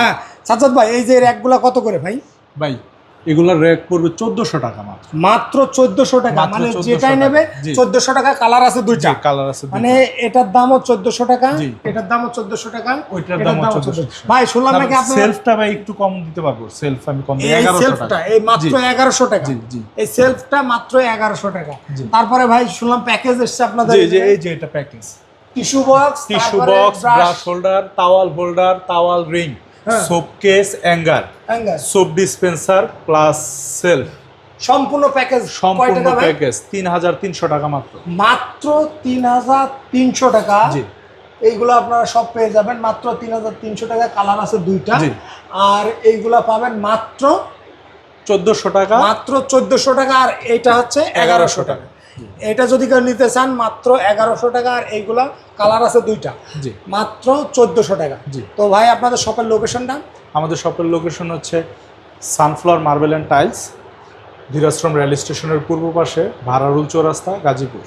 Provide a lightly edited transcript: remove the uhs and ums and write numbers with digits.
হ্যাঁ সাজ্জাদ ভাই, এই যে র্যাকগুলা কত করে ভাই? ভাই এগুলোর র্যাক পড়বে 1400 টাকা মাত্র। মাত্র 1400 টাকা, মানে যেটাই নেবে 1400 টাকা। কালার আছে দুইটা, কালার আছে মানে এটার দামও 1400 টাকা, এটার দামও 1400 টাকা, ওইটার দামও 1400 ভাই শুনলাম নাকি আপনি সেলফটা ভাই একটু কম দিতে পারবো। সেলফ আমি কম দিই 1100 টাকা। এই মাত্র 1100 টাকা। জি জি, এই সেলফটা মাত্র 1100 টাকা। তারপরে ভাই শুনলাম প্যাকেজ এসেছে আপনাদের। জি জি, এই যে এটা package, tissue box, brush holder, towel ring, soap case, anger, soap dispenser plus self, সম্পূর্ণ প্যাকেজ। সম্পূর্ণ প্যাকেজ 3300 টাকা মাত্র। মাত্র 3300 টাকা। জি, এইগুলো আপনারা সব পেয়ে যাবেন মাত্র 3300 টাকা। কালার আছে দুইটা, আর এইগুলা পাবেন মাত্র 1400 টাকা। মাত্র 1400 টাকা, আর এইটা হচ্ছে 1100 টাকা। এটা যদি কেউ নিতে চান মাত্র 1100 টাকা, আর এইগুলা কালার আছে দুইটা, জি, মাত্র 1400 টাকা। জি। তো ভাই আপনাদের শপের লোকেশনটা? আমাদের শপের লোকেশন হচ্ছে sunflower marble and tiles, Dhirashram rail স্টেশনের পূর্ব পাশে, ভাড়ারুল চৌরাস্তা, গাজীপুর।